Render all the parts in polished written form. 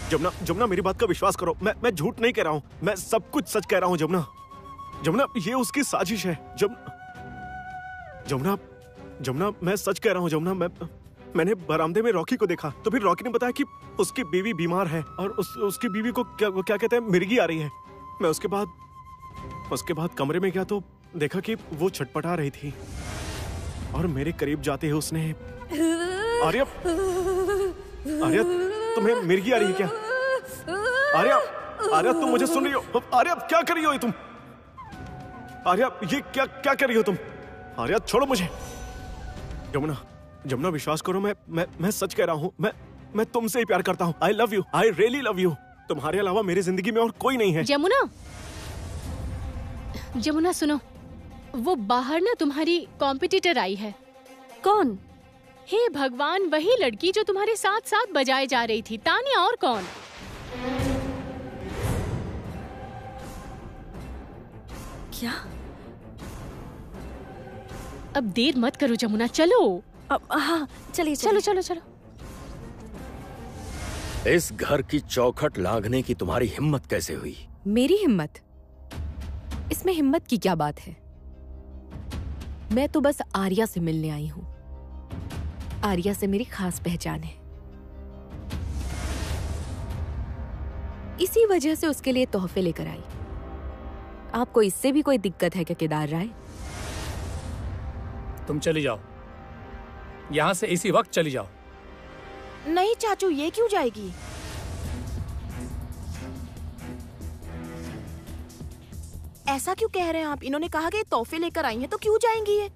जमुना, जमुना मेरी बात का विश्वास करो, मैं झूठ नहीं कह रहा हूँ, मैं सब कुछ सच कह रहा हूँ जमुना। जमुना ये उसकी साजिश है। जमुना, जमुना मैं सच कह रहा हूँ जमुना। मैंने बरामदे में रॉकी को देखा, तो फिर रॉकी ने बताया कि उसकी बीवी बीमार है और उसकी बीवी को क्या कहते हैं, मिर्गी आ रही है। मैं उसके बाद कमरे में गया तो देखा कि वो छटपटा रही थी और मेरे करीब जाते ही उसने, आर्या, आर्या तुम्हें मिर्गी आ रही है क्या? आर्या, आर्या तुम मुझे सुन रही हो? आर्या क्या कर रही हो तुम? आर्या ये क्या कर रही हो तुम? आर्या छोड़ो मुझे। जमुना, जमुना विश्वास करो, मैं सच कह रहा हूँ। मैं तुमसे ही प्यार करता हूँ। I love you, I really love you. तुम्हारे अलावा मेरी जिंदगी में और कोई नहीं है। जमुना, जमुना सुनो, वो बाहर ना तुम्हारी कॉम्पिटिटर आई है। कौन? हे भगवान, वही लड़की जो तुम्हारे साथ साथ बजाए जा रही थी। तानिया, और कौन? क्या? अब देर मत करो जमुना, चलो। हाँ चलिए, चलो चलो चलो। इस घर की चौखट लांघने की तुम्हारी हिम्मत कैसे हुई? मेरी हिम्मत? इसमें हिम्मत की क्या बात है? मैं तो बस आर्या से मिलने आई हूँ। आर्या से मेरी खास पहचान है, इसी वजह से उसके लिए तोहफे लेकर आई। आपको इससे भी कोई दिक्कत है क्या केदार राय? तुम चली जाओ यहाँ से, इसी वक्त चली जाओ। नहीं चाचू, ये क्यों जाएगी? ऐसा क्यों कह रहे हैं आप? इन्होंने कहा कि तोहफे लेकर आई हैं तो क्यों जाएंगी ये?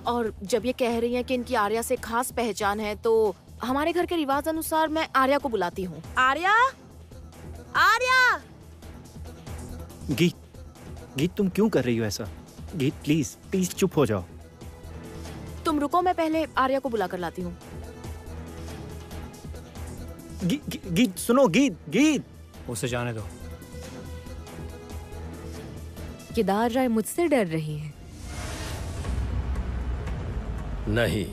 और जब ये कह रही हैं कि इनकी आर्या से खास पहचान है, तो हमारे घर के रिवाज अनुसार मैं आर्या को बुलाती हूँ। आर्या, आर्या। गीत तुम क्यों कर रही हो ऐसा? गीत प्लीज प्लीज चुप हो जाओ। तुम रुको, मैं पहले आर्या को बुला कर लाती हूँ। गीत सुनो, गीत उसे जाने दो। केदार राय मुझसे डर रही हैं। नहीं,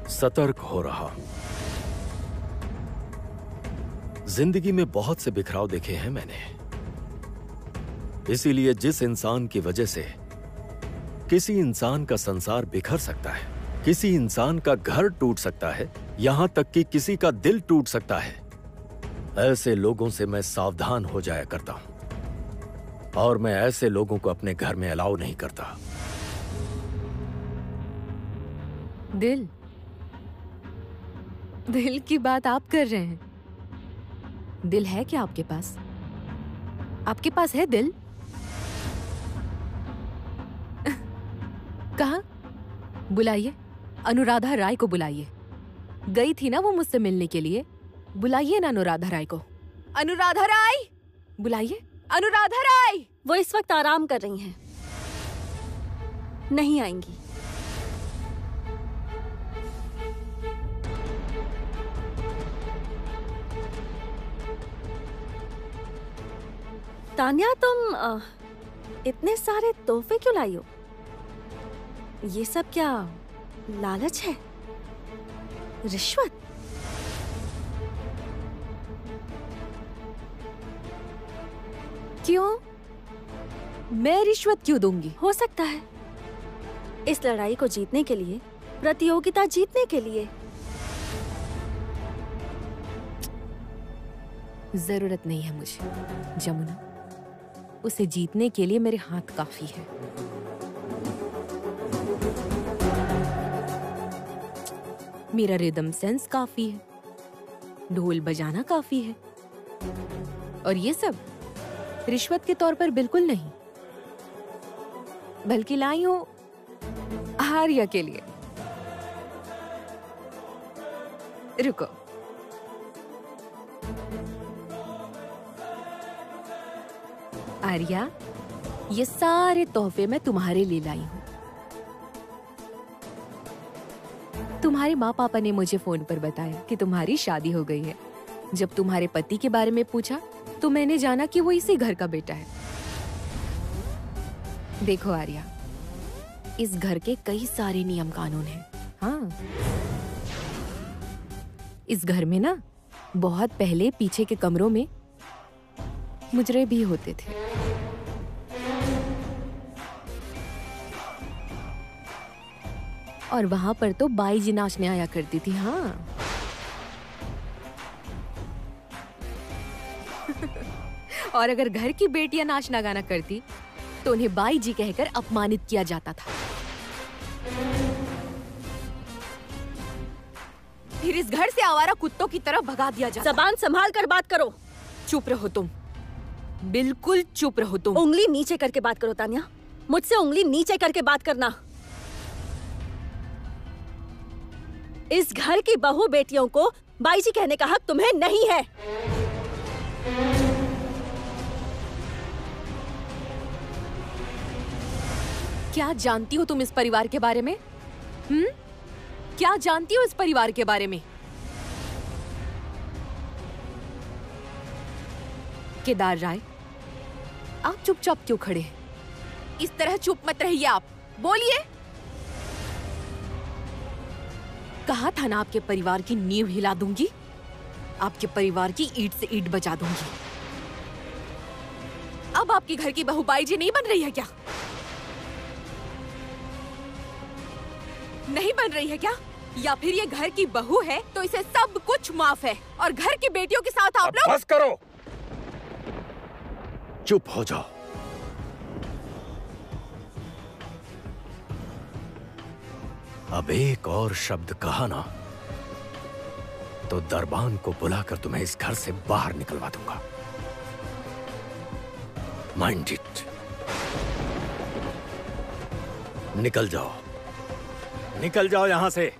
सतर्क हो रहा। जिंदगी में बहुत से बिखराव देखे हैं मैंने, इसीलिए जिस इंसान की वजह से किसी इंसान का संसार बिखर सकता है, किसी इंसान का घर टूट सकता है, यहां तक कि किसी का दिल टूट सकता है, ऐसे लोगों से मैं सावधान हो जाया करता हूं और मैं ऐसे लोगों को अपने घर में अलाउ नहीं करता। दिल की बात आप कर रहे हैं? दिल है क्या आपके पास? आपके पास है दिल? कहाँ? बुलाइए, अनुराधा राय को बुलाइए। गई थी ना वो मुझसे मिलने के लिए, बुलाइए ना अनुराधा राय को। अनुराधा राय, बुलाइए अनुराधा राय। वो इस वक्त आराम कर रही हैं, नहीं आएंगी। तान्या, तुम इतने सारे तोहफे क्यों लाई हो? ये सब क्या लालच है? रिश्वत? क्यों? मैं रिश्वत क्यों दूंगी? हो सकता है इस लड़ाई को जीतने के लिए, प्रतियोगिता जीतने के लिए। जरूरत नहीं है मुझे जमुना, उसे जीतने के लिए मेरे हाथ काफी है। मेरा रिदम सेंस काफी है, ढोल बजाना काफी है, और ये सब रिश्वत के तौर पर बिल्कुल नहीं, बल्कि लाई हूं आर्या के लिए। रुको, आर्या, ये सारे तोहफे मैं तुम्हारे लिए लाई हूं। तुम्हारे माँ पापा ने मुझे फोन पर बताया कि तुम्हारी शादी हो गई है। जब तुम्हारे पति के बारे में पूछा तो मैंने जाना कि वो इसी घर का बेटा है। देखो आर्या, इस घर के कई सारे नियम कानून हैं। हाँ, इस घर में ना बहुत पहले पीछे के कमरों में मुजरे भी होते थे। और वहां पर तो बाई जी नाचने आया करती थी। हाँ और अगर घर की बेटियां नाचना गाना करती तो उन्हें बाई जी कहकर अपमानित किया जाता था। फिर इस घर से आवारा कुत्तों की तरह भगा दिया जाता। जबान संभाल कर बात करो। चुप रहो तुम, बिल्कुल चुप रहो तुम। उंगली नीचे करके बात करो तान्या, मुझसे उंगली नीचे करके बात करना। इस घर की बहू बेटियों को बाई जी कहने का हक तुम्हें नहीं है। क्या जानती हो तुम इस परिवार के बारे में? क्या जानती हो इस परिवार के बारे में? केदार राय, आप चुपचाप क्यों खड़े हैं? इस तरह चुप मत रहिए, आप बोलिए। कहा था ना आपके परिवार की नींव हिला दूंगी, आपके परिवार की ईंट से ईंट बजा दूंगी। अब आपकी घर की बहू बाई जी नहीं बन रही है क्या? नहीं बन रही है क्या? या फिर ये घर की बहू है तो इसे सब कुछ माफ है और घर की बेटियों के साथ आप लोग। बस करो, चुप हो जाओ। अब एक और शब्द कहा ना तो दरबान को बुलाकर तुम्हें इस घर से बाहर निकलवा दूंगा। Mind it. निकल जाओ, निकल जाओ यहां से,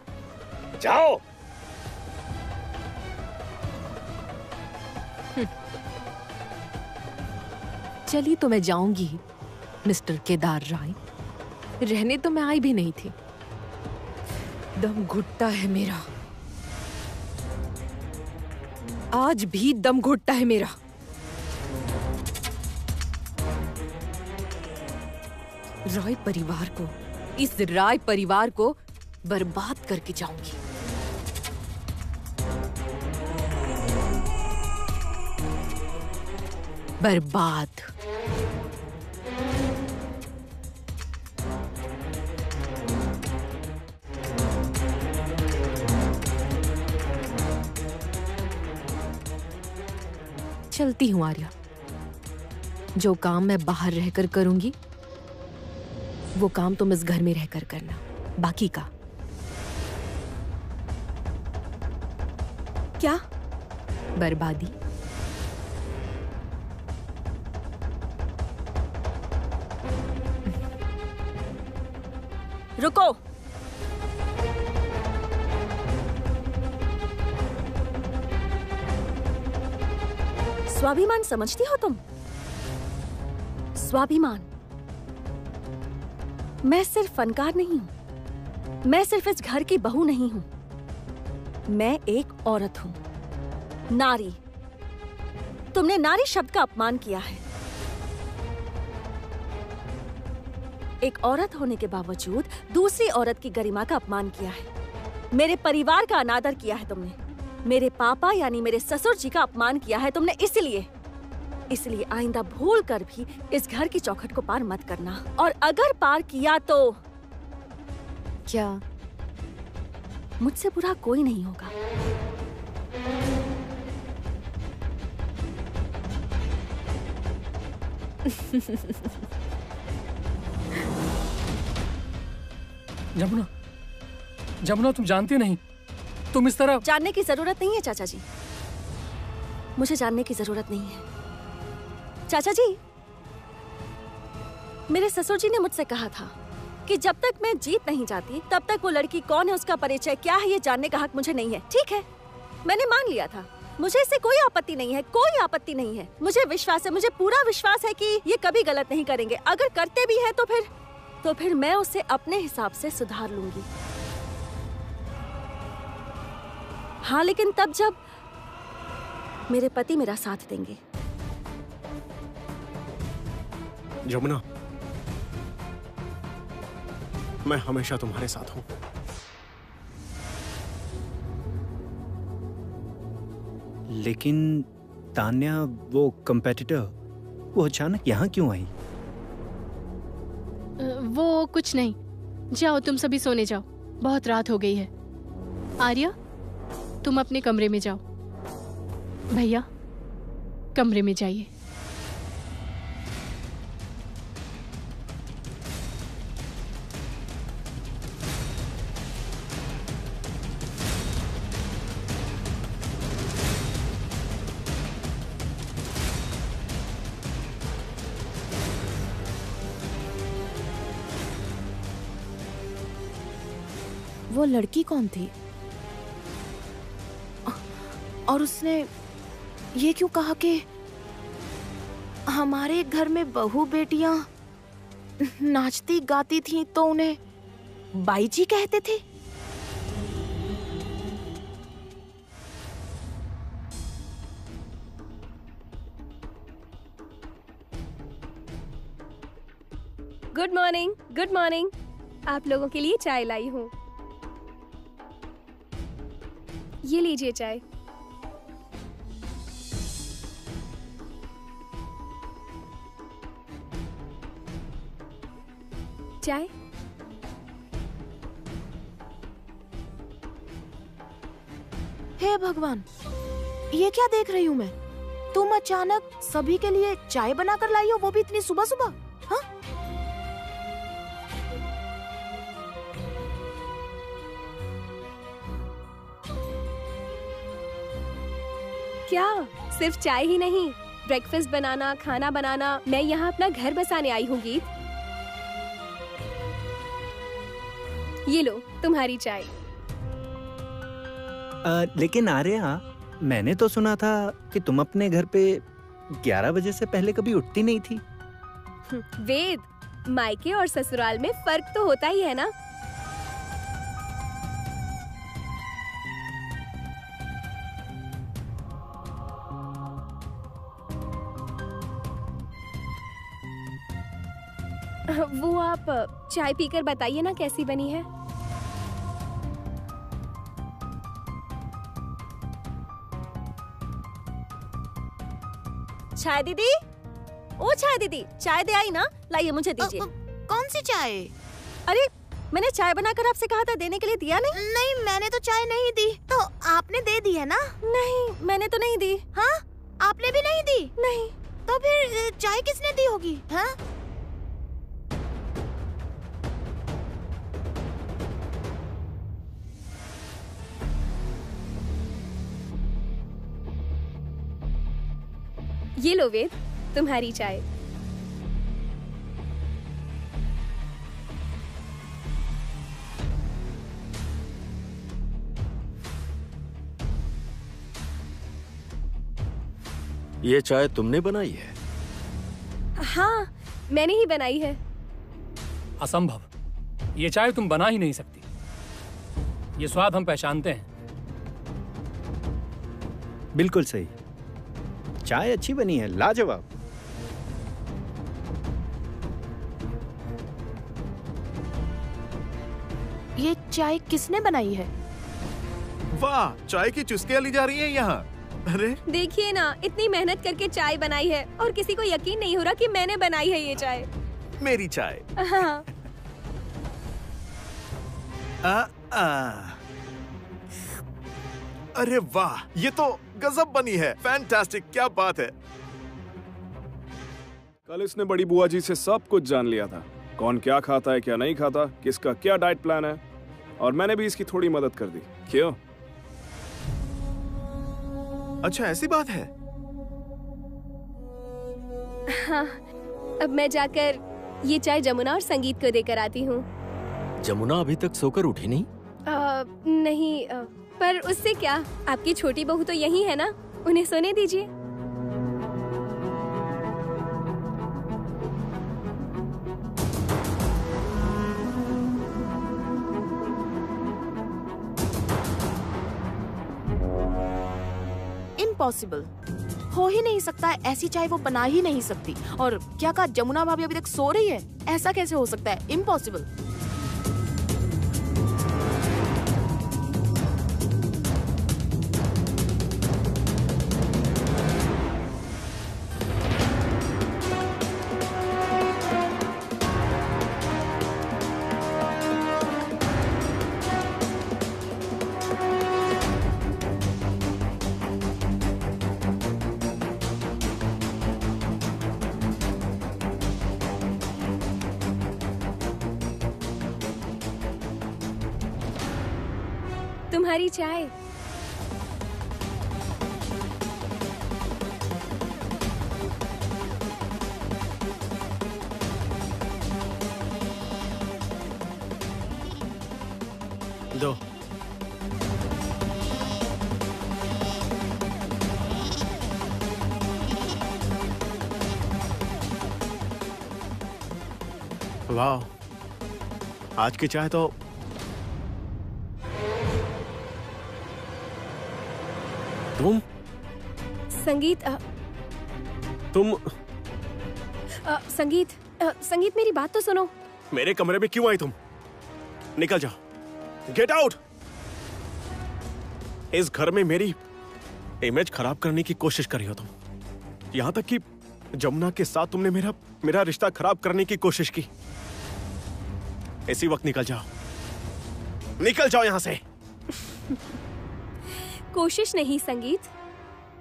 जाओ। चली तो मैं जाऊंगी मिस्टर केदार राय, रहने तो मैं आई भी नहीं थी। दम घुटता है मेरा, आज भी दम घुटता है मेरा। राय परिवार को, इस राय परिवार को बर्बाद करके जाऊंगी। बर्बाद। चलती हूँ आर्या, जो काम मैं बाहर रहकर करूंगी वो काम तुम इस घर में रहकर करना, बाकी का। क्या? बर्बादी। रुको। स्वाभिमान समझती हो तुम? स्वाभिमान। मैं सिर्फ फनकार नहीं हूं, मैं सिर्फ इस घर की बहू नहीं हूं, मैं एक औरत हूं, नारी। तुमने नारी शब्द का अपमान किया है। एक औरत होने के बावजूद दूसरी औरत की गरिमा का अपमान किया है। मेरे परिवार का अनादर किया है तुमने। मेरे पापा यानी मेरे ससुर जी का अपमान किया है तुमने। इसलिए आइंदा भूल कर भी इस घर की चौखट को पार मत करना, और अगर पार किया तो क्या? मुझसे बुरा कोई नहीं होगा। जमुना, जमुना तुम जानती नहीं, तुम इस तरह। जानने की जरूरत नहीं है चाचा जी, मुझे जानने की जरूरत नहीं है। चाचा जी, मेरे ससुर जी ने मुझसे कहा था कि जब तक मैं जीत नहीं जाती तब तक वो लड़की कौन है, उसका परिचय क्या है, ये जानने का हक मुझे नहीं है। ठीक है, मैंने मान लिया था। मुझे इससे कोई आपत्ति नहीं है, कोई आपत्ति नहीं है। मुझे विश्वास है, मुझे पूरा विश्वास है कि ये कभी गलत नहीं करेंगे। अगर करते भी हैं तो फिर मैं उसे अपने हिसाब से सुधार लूंगी। हाँ, लेकिन तब जब मेरे पति मेरा साथ देंगे। जमुना, मैं हमेशा तुम्हारे साथ हूं। लेकिन तान्या, वो कम्पेटिटर, वो अचानक यहाँ क्यों आई? वो कुछ नहीं। जाओ तुम सभी सोने जाओ, बहुत रात हो गई है। आर्या, तुम अपने कमरे में जाओ। भैया, कमरे में जाइए। वो लड़की कौन थी? और उसने ये क्यों कहा कि हमारे घर में बहू बेटियां नाचती गाती थीं तो उन्हें बाई जी कहते थे? Good morning, good morning. आप लोगों के लिए चाय लाई हूँ। ये लीजिए चाय। चाय। हे भगवान, ये क्या देख रही हूँ मैं? तुम अचानक सभी के लिए चाय बनाकर लाई हो, वो भी इतनी सुबह सुबह? हाँ? क्या सिर्फ चाय ही नहीं, ब्रेकफास्ट बनाना, खाना बनाना, मैं यहाँ अपना घर बसाने आई हूँ गीत। ये लो तुम्हारी चाय। लेकिन आर्या, मैंने तो सुना था कि तुम अपने घर पे 11 बजे से पहले कभी उठती नहीं थी। वेद, मायके और ससुराल में फर्क तो होता ही है ना। वो आप चाय पीकर बताइए ना कैसी बनी है। चाय दीदी, ओ चाय दीदी, चाय दे आई ना? लाइए मुझे दीजिए। कौन सी चाय? अरे मैंने चाय बनाकर आपसे कहा था, देने के लिए दिया नहीं? नहीं, मैंने तो चाय नहीं दी। तो आपने दे दी है ना? नहीं, मैंने तो नहीं दी। हाँ? आपने भी नहीं दी? नहीं। तो फिर चाय किसने दी होगी? हाँ? ये लो वेद, तुम्हारी चाय। ये चाय तुमने बनाई है? हाँ, मैंने ही बनाई है। असंभव, ये चाय तुम बना ही नहीं सकती। ये स्वाद हम पहचानते हैं। बिल्कुल सही, चाय अच्छी बनी है, लाजवाब। ये चाय किसने बनाई है? वाह, चाय की चुस्कियां ली जा रही हैं यहाँ। अरे देखिए ना, इतनी मेहनत करके चाय बनाई है और किसी को यकीन नहीं हो रहा कि मैंने बनाई है ये चाय। मेरी चाय। हाँ। अरे वाह, ये तो गजब बनी है। फैंटास्टिक, क्या बात है। कल इसने बड़ी बुआ जी से सब कुछ जान लिया था, कौन क्या खाता है क्या नहीं खाता, किसका क्या डाइट प्लान है, और मैंने भी इसकी थोड़ी मदद कर दी। क्यों? अच्छा, ऐसी बात है। हाँ, अब मैं जाकर ये चाय जमुना और संगीत को देकर आती हूँ। जमुना अभी तक सोकर उठी नहीं? नहीं, पर उससे क्या, आपकी छोटी बहू तो यही है ना, उन्हें सोने दीजिए। इम्पॉसिबल, हो ही नहीं सकता। ऐसी चाय वो बना ही नहीं सकती। और क्या कहा, जमुना भाभी अभी तक सो रही है? ऐसा कैसे हो सकता है? इम्पॉसिबल। तुम्हारी चाय। दो। वाह, आज की चाय तो तुम संगीत संगीत मेरी बात तो सुनो। मेरे कमरे में क्यों आई तुम? निकल जाओ, गेट आउट। इस घर में मेरी इमेज खराब करने की कोशिश कर रही हो तुम। यहां तक कि जमुना के साथ तुमने मेरा रिश्ता खराब करने की कोशिश की। इसी वक्त निकल जाओ, निकल जाओ यहां से। कोशिश नहीं संगीत,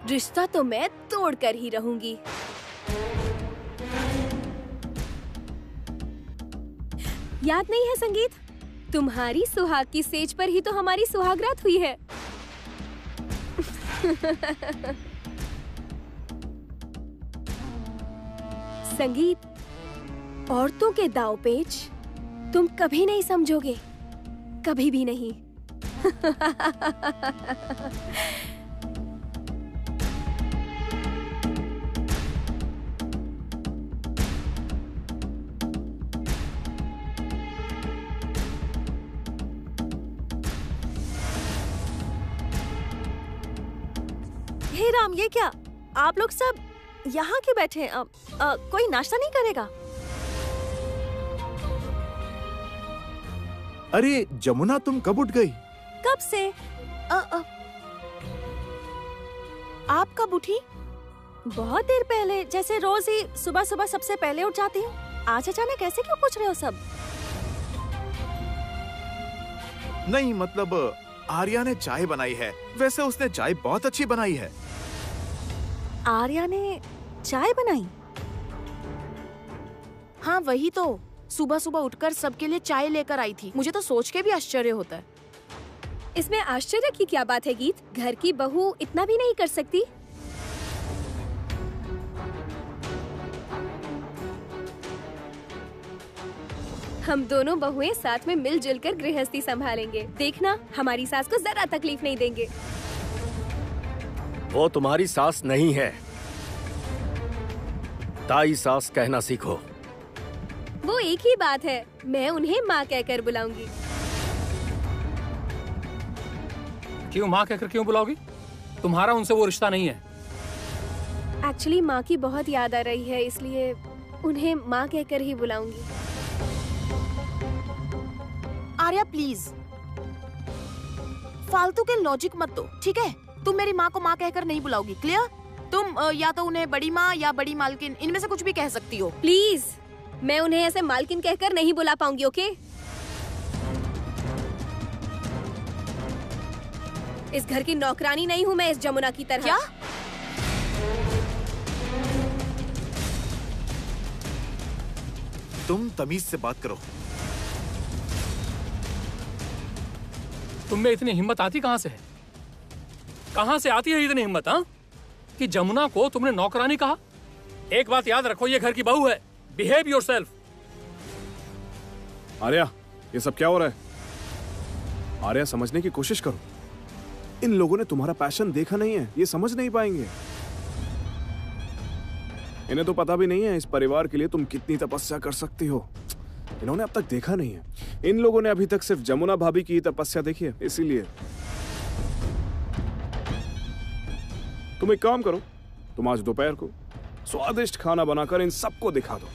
रिश्ता तो मैं तोड़ कर ही रहूंगी। याद नहीं है संगीत, तुम्हारी सुहाग की सेज पर ही तो हमारी सुहागरात हुई है। संगीत, औरतों के दांव पेच तुम कभी नहीं समझोगे, कभी भी नहीं। हे राम, ये क्या? आप लोग सब यहाँ क्यों बैठे हैं? कोई नाश्ता नहीं करेगा? अरे जमुना, तुम कब उठ गई? कब से? आप कब उठी? बहुत देर पहले, जैसे रोज ही सुबह सुबह सबसे पहले उठ जाती हूँ। आज अचानक ऐसे क्यों पूछ रहे हो सब? नहीं मतलब आर्या ने चाय बनाई है। वैसे उसने चाय बहुत अच्छी बनाई है। आर्या ने चाय बनाई? हाँ वही तो, सुबह सुबह उठकर सबके लिए चाय लेकर आई थी। मुझे तो सोच के भी आश्चर्य होता है। इसमें आश्चर्य की क्या बात है गीत? घर की बहू इतना भी नहीं कर सकती? हम दोनों बहुएं साथ में मिलजुल कर गृहस्थी संभालेंगे। देखना, हमारी सास को जरा तकलीफ नहीं देंगे। वो तुम्हारी सास नहीं है, ताई सास कहना सीखो। वो एक ही बात है, मैं उन्हें माँ कहकर बुलाऊंगी। क्यों माँ कहकर क्यों बुलाओगी? तुम्हारा उनसे वो रिश्ता नहीं है। एक्चुअली माँ की बहुत याद आ रही है, इसलिए उन्हें माँ कहकर ही बुलाऊंगी। आर्या प्लीज, फालतू के लॉजिक मत दो, ठीक है? तुम मेरी माँ को माँ कहकर नहीं बुलाओगी, क्लियर? तुम या तो उन्हें बड़ी माँ या बड़ी मालकिन, इनमें से कुछ भी कह सकती हो। प्लीज, मैं उन्हें ऐसे मालकिन कहकर नहीं बुला पाऊंगी, ओके? इस घर की नौकरानी नहीं हूँ मैं इस जमुना की तरह। क्या? तुम तमीज से बात करो। तुम में इतनी हिम्मत आती कहाँ से है? कहाँ से आती है इतनी हिम्मत, हाँ? कि जमुना को तुमने नौकरानी कहा? एक बात याद रखो, ये घर की बहू है। Behave yourself. आर्या, ये सब क्या हो रहा है? आर्या, समझने की कोशिश करो। इन लोगों ने तुम्हारा पैशन देखा नहीं है, ये समझ नहीं पाएंगे। इन्हें तो पता भी नहीं है इस परिवार के लिए तुम कितनी तपस्या कर सकती हो। इन्होंने अब तक देखा नहीं है। इन लोगों ने अभी तक सिर्फ जमुना भाभी की तपस्या देखी है, इसीलिए। तुम एक काम करो, तुम आज दोपहर को स्वादिष्ट खाना बनाकर इन सबको दिखा दो।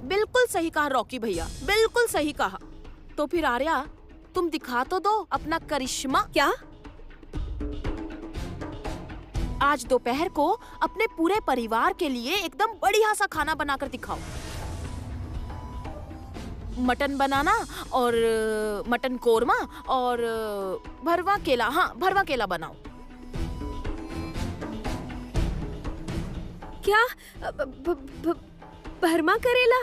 बिल्कुल सही कहा रॉकी भैया, बिल्कुल सही कहा। तो फिर आर्या, तुम दिखा तो दो अपना करिश्मा। क्या? आज दोपहर को अपने पूरे परिवार के लिए एकदम बढ़िया सा खाना बनाकर दिखाओ। मटन बनाना और मटन कोरमा और भरवा केला। हाँ, भरवा केला बनाओ। क्या? भरमा करेला?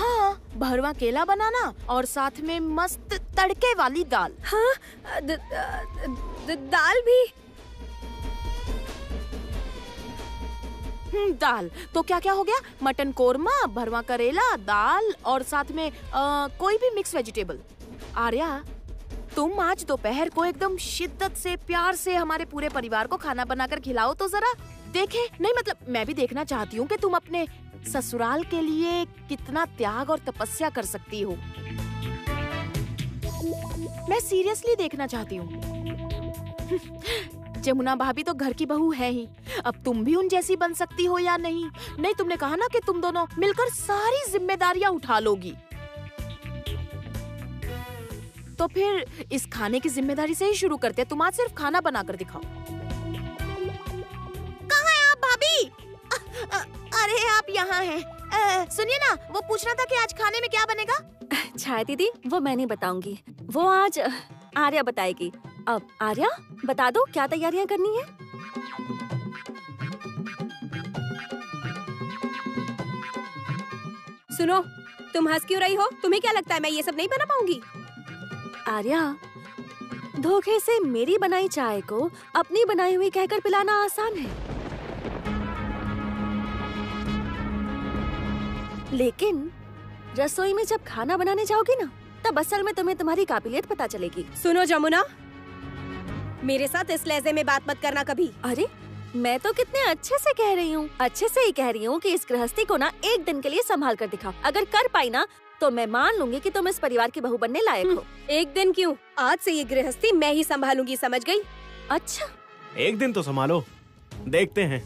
हाँ, भरवा केला बनाना और साथ में मस्त तड़के वाली दाल। हाँ, दाल भी? दाल तो क्या क्या हो गया? मटन कोरमा, भरवा करेला, दाल और साथ में कोई भी मिक्स वेजिटेबल। आर्या, तुम आज दोपहर को एकदम शिद्दत से प्यार से हमारे पूरे परिवार को खाना बनाकर खिलाओ तो जरा देखे। नहीं मतलब मैं भी देखना चाहती हूँ कि तुम अपने ससुराल के लिए कितना त्याग और तपस्या कर सकती हो। मैं सीरियसली देखना चाहती हूँ। जमुना भाभी तो घर की बहू है ही, अब तुम भी उन जैसी बन सकती हो या नहीं? नहीं, तुमने कहा ना कि तुम दोनों मिलकर सारी जिम्मेदारियां उठा लोगी, तो फिर इस खाने की जिम्मेदारी से ही शुरू करते। तुम आज सिर्फ खाना बना कर दिखाओ। कहाँ है आप भाभी? अरे आप यहाँ हैं। सुनिए ना, वो पूछ रहा था कि आज खाने में क्या बनेगा। छाया दीदी, वो मैं नहीं बताऊंगी, वो आज आर्या बताएगी। अब आर्या बता दो क्या तैयारियां करनी है। सुनो, तुम हंस क्यों रही हो? तुम्हें क्या लगता है मैं ये सब नहीं बना पाऊंगी? आर्या, धोखे से मेरी बनाई चाय को अपनी बनाई हुई कहकर पिलाना आसान है, लेकिन रसोई में जब खाना बनाने जाओगी ना, तब असल में तुम्हें तुम्हारी काबिलियत पता चलेगी। सुनो जमुना, मेरे साथ इस लहजे में बात मत करना कभी। अरे मैं तो कितने अच्छे से कह रही हूँ, अच्छे से ही कह रही हूँ कि इस गृहस्थी को ना एक दिन के लिए संभाल कर दिखाओ। अगर कर पाई ना तो मैं मान लूंगी कि तुम इस परिवार की बहू बनने लायक हो। एक दिन क्यों, आज से ये गृहस्थी मैं ही संभालूंगी, समझ गई? अच्छा, एक दिन तो संभालो, देखते हैं।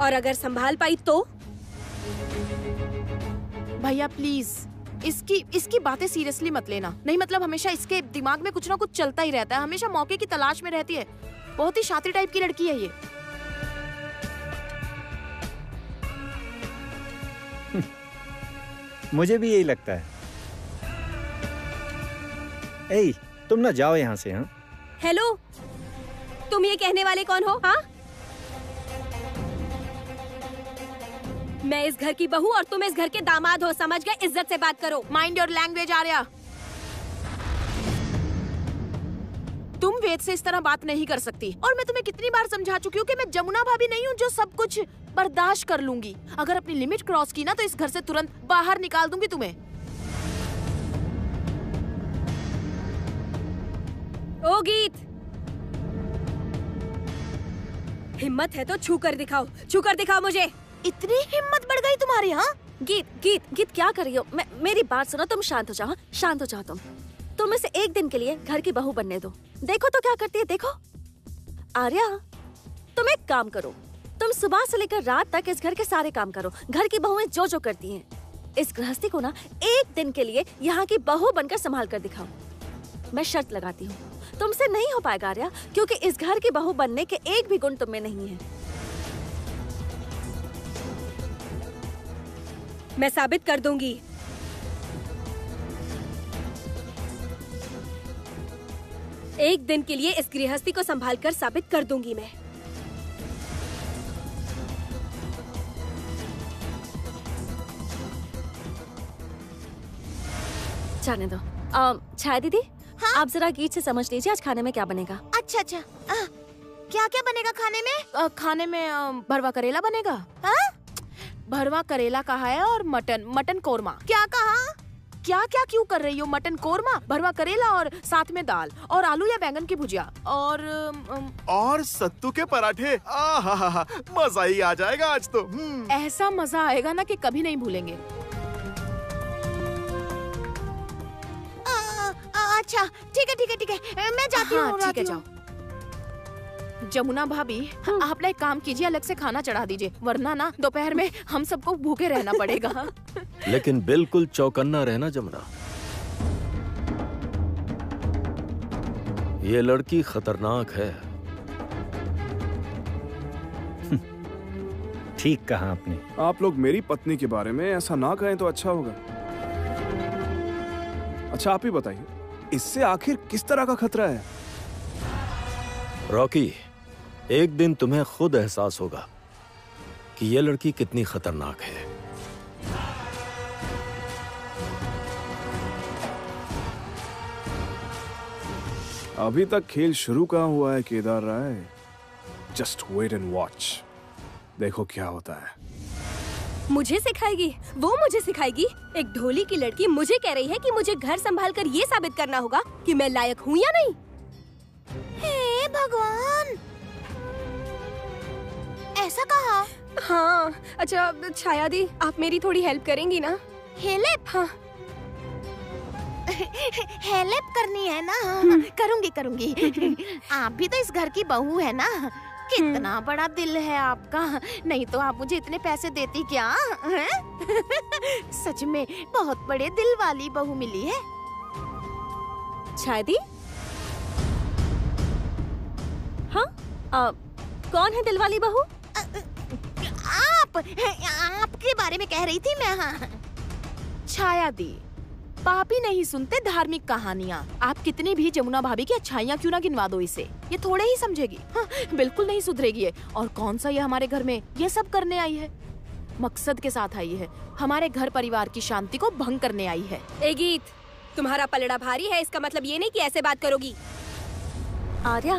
और अगर संभाल पाई तो? भैया प्लीज इसकी बातें सीरियसली मत लेना। नहीं मतलब हमेशा इसके दिमाग में कुछ ना कुछ चलता ही रहता है, हमेशा मौके की तलाश में रहती है। बहुत ही शातिर टाइप की लड़की है ये। मुझे भी यही लगता है। ए, तुम ना जाओ यहाँ से। हाँ, हेलो, तुम ये कहने वाले कौन हो? हाँ, मैं इस घर की बहू और तुम इस घर के दामाद हो, समझ गए? इज्जत से बात करो। Mind your language Arya. तुम वेद से इस तरह बात नहीं कर सकती, और मैं तुम्हें कितनी बार समझा चुकी हूँ कि मैं जमुना भाभी नहीं हूँ जो सब कुछ बर्दाश्त कर लूंगी। अगर अपनी लिमिट क्रॉस की ना तो इस घर से तुरंत बाहर निकाल दूंगी तुम्हें। ओ गीत, हिम्मत है तो छू कर दिखाओ मुझे। इतनी हिम्मत बढ़ गई तुम्हारी? हाँ गीत क्या कर रही हो? मेरी बात सुनो, तुम शांत हो जाओ। शांत हो जाओ। तुम इसे एक दिन के लिए घर की बहू बनने दो, देखो तो क्या करती है। देखो आर्या, तुम एक काम करो, तुम सुबह से लेकर रात तक इस घर के सारे काम करो। घर की बहुएं जो जो करती हैं, इस गृहस्थी को ना एक दिन के लिए यहाँ की बहू बनकर संभाल कर दिखाओ। मैं शर्त लगाती हूँ, तुमसे नहीं हो पाएगा आर्या, क्योंकि इस घर की बहू बनने के एक भी गुण तुम में नहीं है। मैं साबित कर दूंगी। एक दिन के लिए इस गृहस्थी को संभाल कर साबित कर दूंगी मैं। जाने दो। छाया दीदी, हाँ? आप जरा गीत से समझ लीजिए आज खाने में क्या बनेगा। अच्छा क्या क्या बनेगा खाने में? खाने में भरवा करेला बनेगा। हाँ? भरवा करेला कहा है और मटन कोरमा। क्या कहा? क्या क्या क्यों कर रही हो? मटन कोरमा, भरवा करेला और साथ में दाल और आलू या बैंगन की भुजिया और सत्तू के पराठे। आहा, मजा ही आ जाएगा आज तो। ऐसा मजा आएगा ना कि कभी नहीं भूलेंगे। अच्छा ठीक है, मैं जाती हूँ। ठीक है, जाओ। जमुना भाभी, आप ना एक काम कीजिए, अलग से खाना चढ़ा दीजिए, वरना ना दोपहर में हम सबको भूखे रहना पड़ेगा। लेकिन बिल्कुल चौकन्ना रहना जमुना, ये लड़की खतरनाक है। ठीक कहा आपने। आप लोग मेरी पत्नी के बारे में ऐसा ना कहें तो अच्छा होगा। अच्छा आप ही बताइए, इससे आखिर किस तरह का खतरा है? रॉकी, एक दिन तुम्हें खुद एहसास होगा कि ये लड़की कितनी खतरनाक है। अभी तक खेल शुरू कहाँ हुआ है केदार राय। जस्ट वेट एंड वॉच, देखो क्या होता है। मुझे सिखाएगी? वो मुझे सिखाएगी? एक ढोली की लड़की मुझे कह रही है कि मुझे घर संभाल कर ये साबित करना होगा कि मैं लायक हूँ या नहीं। हे भगवान, ऐसा कहा? हाँ, अच्छा छाया दी, आप मेरी थोड़ी हेल्प करेंगी ना? हेल्प? हाँ। हेल्प करनी है ना? करूंगी करूंगी। आप भी तो इस घर की बहू है ना? कितना बड़ा दिल है आपका, नहीं तो आप मुझे इतने पैसे देती क्या? सच में बहुत बड़े दिल वाली बहू मिली है। छाया दी? हाँ, कौन है दिल वाली बहू? आपके बारे में कह रही थी मैं। हाँ, छाया दी, पापी नहीं सुनते धार्मिक कहानियाँ। आप कितनी भी जमुना भाभी की अच्छाइयाँ क्यों ना गिनवा दो इसे, ये थोड़े ही समझेगी। हाँ, बिल्कुल नहीं सुधरेगी ये। और कौन सा ये हमारे घर में ये सब करने आई है? मकसद के साथ आई है, हमारे घर परिवार की शांति को भंग करने आई है। ए गीत, तुम्हारा पलड़ा भारी है, इसका मतलब ये नहीं कि ऐसे बात करोगी। आर्या,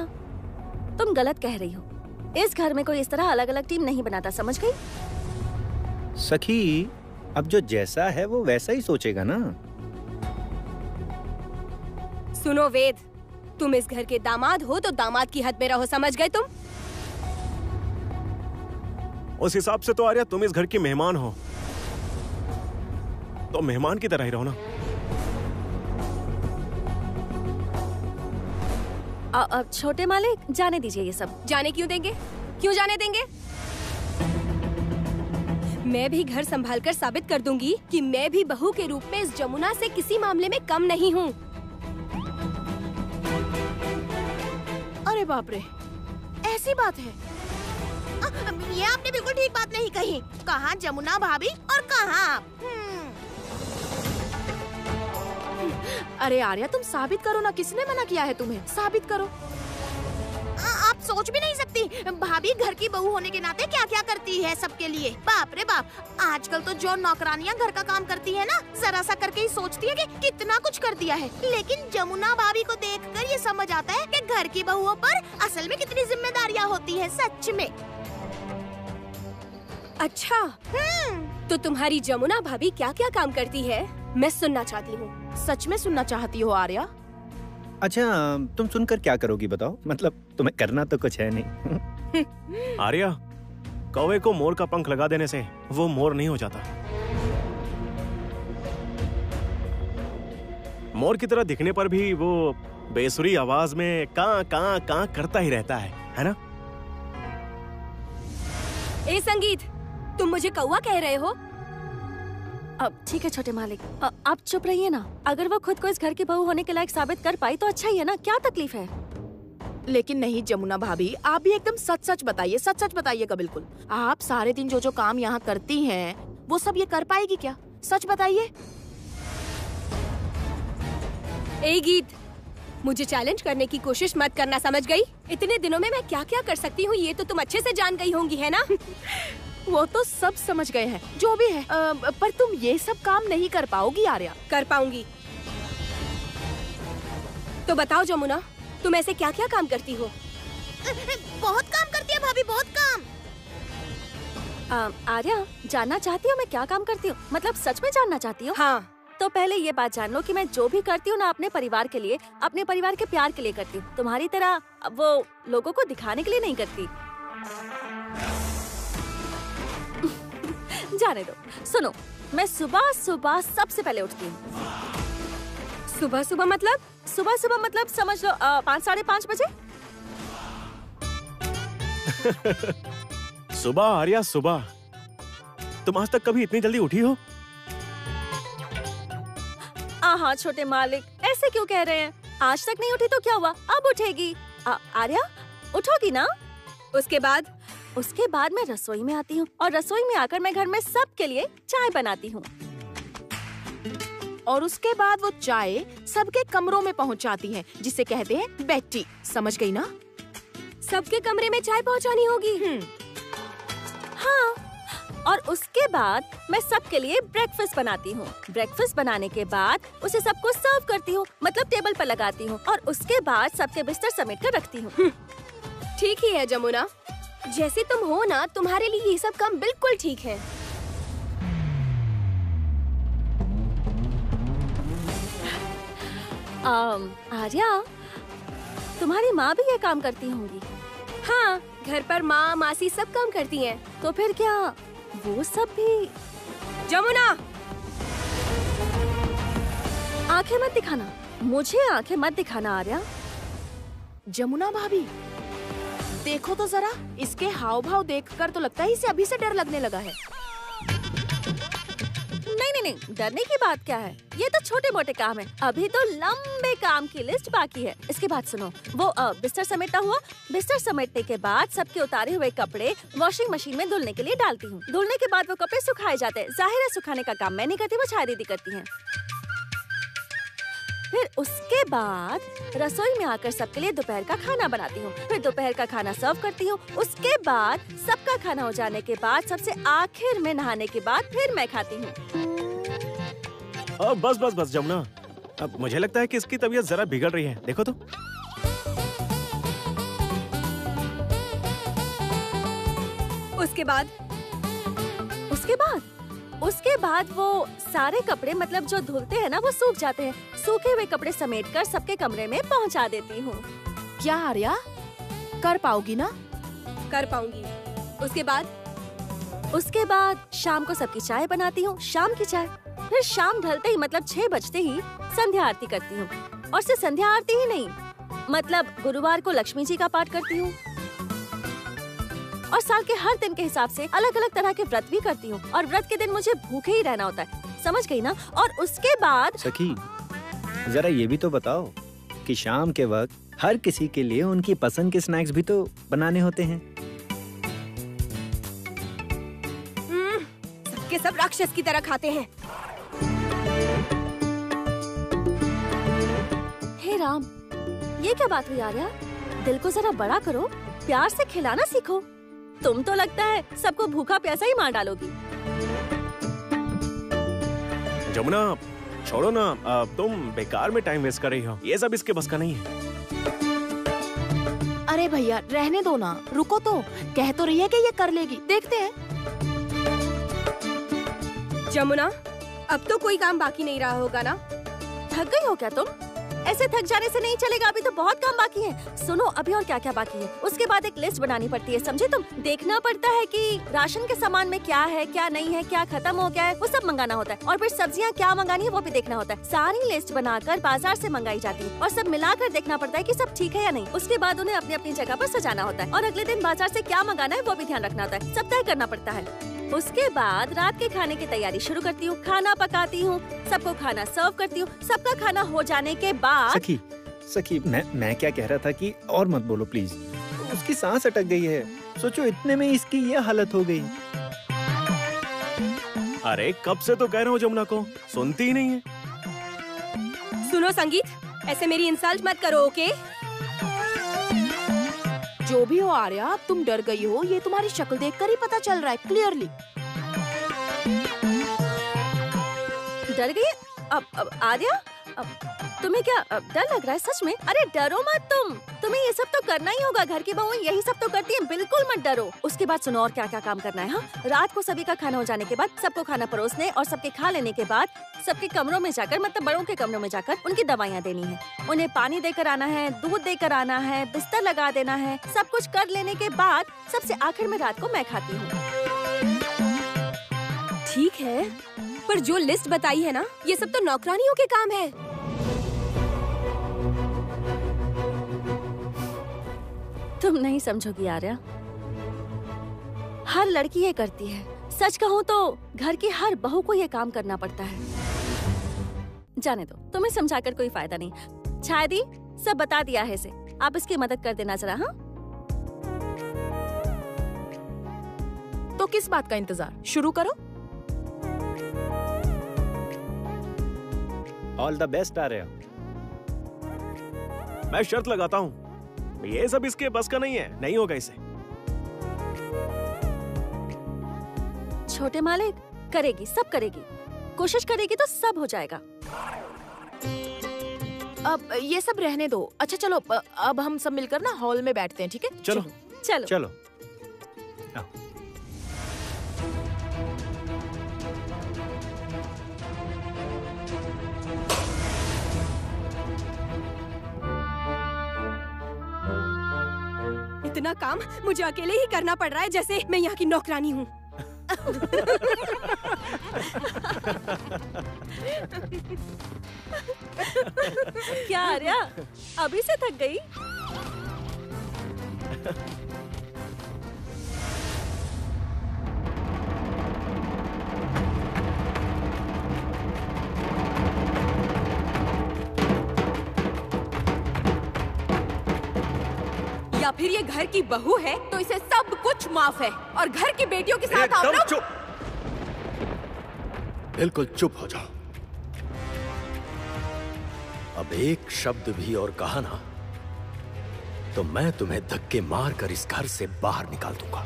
तुम गलत कह रही हो। इस घर में कोई इस तरह अलग अलग टीम नहीं बनाता, समझ गई? सखी, अब जो जैसा है वो वैसा ही सोचेगा ना। सुनो वेद, तुम इस घर के दामाद हो तो दामाद की हद में रहो, समझ गए तुम? उस हिसाब से तो आर्या तुम इस घर की मेहमान हो, तो मेहमान की तरह ही रहो ना। छोटे मालिक, जाने दीजिए ये सब। जाने क्यों देंगे? क्यों जाने देंगे? मैं भी घर संभाल कर साबित कर दूंगी कि मैं भी बहू के रूप में इस जमुना से किसी मामले में कम नहीं हूँ। अरे बाप रे, ऐसी बात है? ये आपने बिल्कुल ठीक बात नहीं कही। कहाँ जमुना भाभी और कहाँ आप? अरे आर्या, तुम साबित करो ना, किसने मना किया है तुम्हें? साबित करो। आप सोच भी नहीं सकती, भाभी घर की बहू होने के नाते क्या क्या करती है सबके लिए। बाप रे बाप, आजकल तो जो नौकरानियां घर का काम करती है ना, जरा सा करके ही सोचती है कि कितना कुछ कर दिया है। लेकिन जमुना भाभी को देखकर ये समझ आता है कि घर की बहुओं पर असल में कितनी जिम्मेदारियां होती है, सच में। अच्छा, तो तुम्हारी जमुना भाभी क्या क्या काम करती है, मैं सुनना चाहती हूँ। सच में सुनना चाहती हो आर्या? अच्छा, तुम सुनकर क्या करोगी बताओ? मतलब तुम्हें करना तो कुछ है नहीं। आर्या, कौवे को मोर का पंख लगा देने से वो मोर नहीं हो जाता। मोर की तरह दिखने पर भी वो बेसुरी आवाज में कां कां कां करता ही रहता है ना? ए संगीत, तुम मुझे कौवा कह रहे हो? अब ठीक है छोटे मालिक, आप चुप रहिए ना। अगर वो खुद को इस घर की बहू होने के लायक साबित कर पाई तो अच्छा ही है ना, क्या तकलीफ है? लेकिन नहीं जमुना भाभी, आप भी एकदम सच सच बताइए, सच सच बताइएगा बिल्कुल। आप सारे दिन जो जो काम यहाँ करती हैं, वो सब ये कर पाएगी क्या? सच बताइए। ए गीत, मुझे चैलेंज करने की कोशिश मत करना, समझ गई? इतने दिनों में मैं क्या क्या कर सकती हूँ ये तो तुम अच्छे से जान गई होंगी, है ना? वो तो सब समझ गए हैं, जो भी है। पर तुम ये सब काम नहीं कर पाओगी आर्या। कर पाऊंगी। तो बताओ जमुना, तुम ऐसे क्या क्या काम करती हो? बहुत काम करती है भाभी, बहुत काम। आर्या, जानना चाहती हो मैं क्या काम करती हूँ? मतलब सच में जानना चाहती हो? हाँ। तो पहले ये बात जान लो कि मैं जो भी करती हूँ ना, अपने परिवार के लिए, अपने परिवार के प्यार के लिए करती हूँ। तुम्हारी तरह वो लोगों को दिखाने के लिए नहीं करती। जाने दो। सुनो, मैं सुबह सुबह सबसे पहले उठती हूँ। सुबह सुबह मतलब? सुबह सुबह मतलब समझ लो 5 साढ़े 5 बजे। सुबह आर्या, सुबह? तुम आज तक कभी इतनी जल्दी उठी हो? हाँ छोटे मालिक, ऐसे क्यों कह रहे हैं? आज तक नहीं उठी तो क्या हुआ, अब उठेगी। आर्या, उठोगी ना? उसके बाद मैं रसोई में आती हूँ और रसोई में आकर मैं घर में सबके लिए चाय बनाती हूँ। और उसके बाद वो चाय सबके कमरों में पहुँचाती हैं, जिसे कहते हैं बेड टी। समझ गई ना? सबके कमरे में चाय पहुँचानी होगी? हाँ, और उसके बाद मैं सबके लिए ब्रेकफास्ट बनाती हूँ। ब्रेकफास्ट बनाने के बाद उसे सबको सर्व करती हूँ, मतलब टेबल पर लगाती हूँ, और उसके बाद सबके बिस्तर समेट कर रखती हूँ। ठीक ही है जमुना, जैसे तुम हो ना, तुम्हारे लिए ये सब काम बिल्कुल ठीक है। आर्या, तुम्हारी माँ भी ये काम करती होंगी? हाँ, घर पर माँ मासी सब काम करती हैं। तो फिर क्या वो सब भी? जमुना, आंखें मत दिखाना, मुझे आंखें मत दिखाना आर्या। जमुना भाभी, देखो तो जरा, इसके हाव भाव देखकर तो लगता है इसे अभी से डर लगने लगा है। नहीं, डरने की बात क्या है, ये तो छोटे मोटे काम है, अभी तो लंबे काम की लिस्ट बाकी है। इसके बाद सुनो, वो बिस्तर समेटा हुआ, बिस्तर समेटने के बाद सबके उतारे हुए कपड़े वॉशिंग मशीन में धुलने के लिए डालती हूँ। धुलने के बाद वो कपड़े सुखाए जाते हैं। जाहिर है सुखाने का काम मैं नहीं करती, वो छाया दीदी करती हैं। फिर उसके बाद रसोई में आकर सबके लिए दोपहर का खाना बनाती हूँ। फिर दोपहर का खाना सर्व करती हूँ। उसके बाद सबका खाना हो जाने के बाद सबसे आखिर में नहाने के बाद फिर मैं खाती हूँ। बस बस बस जमुना, अब मुझे लगता है कि इसकी तबीयत जरा बिगड़ रही है, देखो तो। उसके बाद वो सारे कपड़े, मतलब जो धुलते हैं ना, वो सूख जाते हैं। सूखे हुए कपड़े समेटकर सबके कमरे में पहुंचा देती हूँ। क्या आर्या, कर पाओगी ना? कर पाऊंगी। उसके बाद शाम को सबकी चाय बनाती हूँ, शाम की चाय। फिर शाम ढलते ही, मतलब 6 बजते ही संध्या आरती करती हूँ। और सिर्फ संध्या आरती ही नहीं, मतलब गुरुवार को लक्ष्मी जी का पाठ करती हूँ। और साल के हर दिन के हिसाब से अलग अलग तरह के व्रत भी करती हूँ। और व्रत के दिन मुझे भूखे ही रहना होता है, समझ गई ना? और उसके बाद सखी, जरा ये भी तो बताओ कि शाम के वक्त हर किसी के लिए उनकी पसंद के स्नैक्स भी तो बनाने होते हैं। सबके सब राक्षस की तरह खाते हैं। हे राम, ये क्या बात हुई आर्या? दिल को जरा बड़ा करो, प्यार से खिलाना सीखो। तुम तो लगता है सबको भूखा प्यासा ही मार डालोगी। जमुना, छोड़ो ना, तुम बेकार में टाइम वेस्ट कर रही हो, ये सब इसके बस का नहीं है। अरे भैया रहने दो ना, रुको तो, कह तो रही है कि ये कर लेगी, देखते हैं। जमुना, अब तो कोई काम बाकी नहीं रहा होगा ना? थक गई हो क्या तुम? ऐसे थक जाने से नहीं चलेगा, अभी तो बहुत काम बाकी है। सुनो, अभी और क्या क्या बाकी है। उसके बाद एक लिस्ट बनानी पड़ती है, समझे तुम? देखना पड़ता है कि राशन के सामान में क्या है, क्या नहीं है, क्या खत्म हो गया है, वो सब मंगाना होता है। और फिर सब्जियां क्या मंगानी है वो भी देखना होता है। सारी लिस्ट बनाकर बाजार से मंगाई जाती है और सब मिलाकर देखना पड़ता है कि सब ठीक है या नहीं। उसके बाद उन्हें अपनी अपनी जगह पर सजाना होता है और अगले दिन बाजार से क्या मंगाना है वो भी ध्यान रखना होता है। सब तय करना पड़ता है। उसके बाद रात के खाने की तैयारी शुरू करती हूँ, खाना पकाती हूँ, सबको खाना सर्व करती हूँ। सबका खाना हो जाने के बाद सखी, मैं क्या कह रहा था कि और मत बोलो प्लीज। उसकी सांस अटक गई है, सोचो इतने में इसकी ये हालत हो गई। अरे कब से तो कह रहा हूँ जमुना को, सुनती ही नहीं है। सुनो संगीत, ऐसे मेरी इंसल्ट मत करो, ओके? जो भी हो आर्या, तुम डर गई हो, ये तुम्हारी शक्ल देखकर ही पता चल रहा है क्लियरली। डर गई? अब आर्या, तुम्हें क्या डर लग रहा है सच में? अरे डरो मत तुम, तुम्हें ये सब तो करना ही होगा। घर की बहू यही सब तो करती हैं, बिल्कुल मत डरो। उसके बाद सुनो और क्या क्या काम करना है। हाँ, रात को सभी का खाना हो जाने के बाद सबको खाना परोसने और सबके खा लेने के बाद सबके कमरों में जाकर, मतलब बड़ों के कमरों में जाकर उनकी दवाइयाँ देनी है। उन्हें पानी देकर आना है, दूध देकर आना है, बिस्तर लगा देना है। सब कुछ कर लेने के बाद सबसे आखिर में रात को मैं खाती हूँ। ठीक है, पर जो लिस्ट बताई है ना, ये सब तो नौकरानियों के काम है। तुम नहीं समझोगी आर्या, हर लड़की ये करती है। सच कहूँ तो घर की हर बहू को ये काम करना पड़ता है। जाने दो, तुम्हें समझाकर कोई फायदा नहीं। छायदी सब बता दिया है इसे, आप इसकी मदद कर देना जरा। हाँ, तो किस बात का इंतजार, शुरू करो। All the best Arya. मैं शर्त लगाता हूँ, ये सब इसके बस का नहीं है, नहीं होगा इसे। छोटे मालिक, करेगी, सब करेगी। कोशिश करेगी तो सब हो जाएगा। अब ये सब रहने दो। अच्छा चलो, अब हम सब मिलकर ना हॉल में बैठते हैं, ठीक है? चलो चलो चलो। इतना काम मुझे अकेले ही करना पड़ रहा है, जैसे मैं यहाँ की नौकरानी हूँ। क्या आर्या, अभी से थक गई? या फिर ये घर की बहू है तो इसे सब कुछ माफ है, और घर की बेटियों के साथ आप एकदम लोग। चुप, बिल्कुल चुप हो जाओ। अब एक शब्द भी और कहा ना तो मैं तुम्हें धक्के मारकर इस घर से बाहर निकाल दूंगा।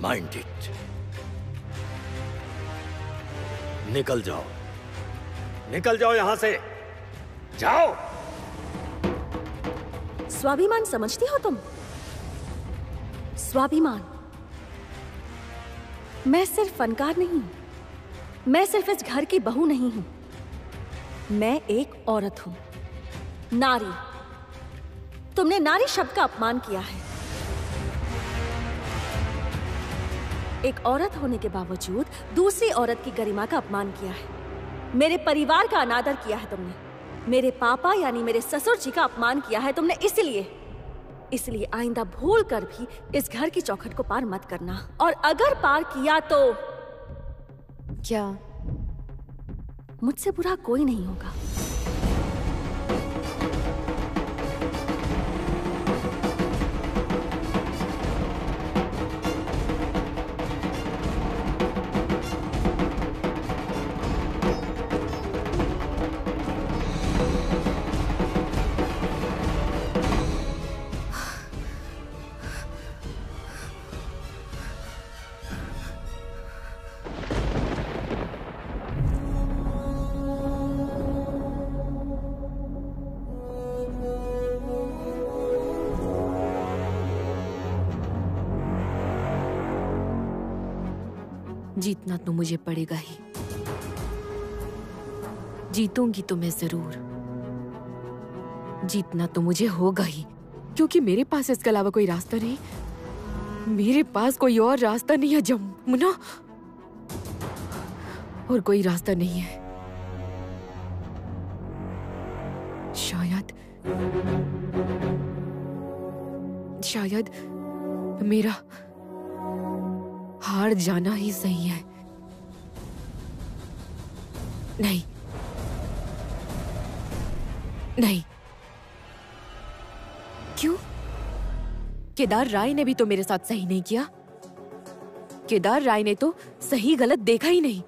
Mind it. निकल जाओ, निकल जाओ यहां से, जाओ। स्वाभिमान समझती हो तुम? स्वाभिमान। मैं सिर्फ फनकार नहीं हूं, मैं सिर्फ इस घर की बहू नहीं हूं, मैं एक औरत हूं, नारी। तुमने नारी शब्द का अपमान किया है। एक औरत होने के बावजूद दूसरी औरत की गरिमा का अपमान किया है। मेरे परिवार का अनादर किया है तुमने। मेरे पापा यानी मेरे ससुर जी का अपमान किया है तुमने। इसलिए आइंदा भूल कर भी इस घर की चौखट को पार मत करना, और अगर पार किया तो क्या मुझसे बुरा कोई नहीं होगा। जीतना तो मुझे पड़ेगा ही। जीतूंगी तो मैं जरूर। जीतना तो मुझे होगा ही, क्योंकि मेरे पास इसके अलावा कोई रास्ता नहीं। मेरे पास कोई और रास्ता नहीं है जमुना, और कोई रास्ता नहीं है। शायद मेरा हार जाना ही सही है। नहीं, क्यों? केदार राय ने भी तो मेरे साथ सही नहीं किया। केदार राय ने तो सही गलत देखा ही नहीं।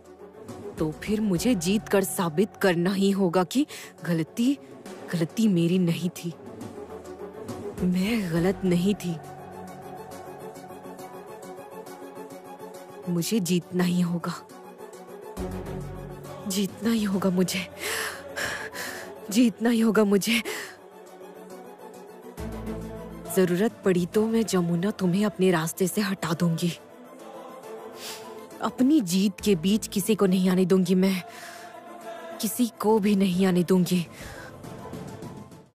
तो फिर मुझे जीत कर साबित करना ही होगा कि गलती मेरी नहीं थी। मैं गलत नहीं थी। मुझे जीतना ही होगा। जीतना ही होगा मुझे। जीतना ही होगा मुझे। जरूरत पड़ी तो मैं जमुना तुम्हें अपने रास्ते से हटा दूंगी। अपनी जीत के बीच किसी को नहीं आने दूंगी। मैं किसी को भी नहीं आने दूंगी।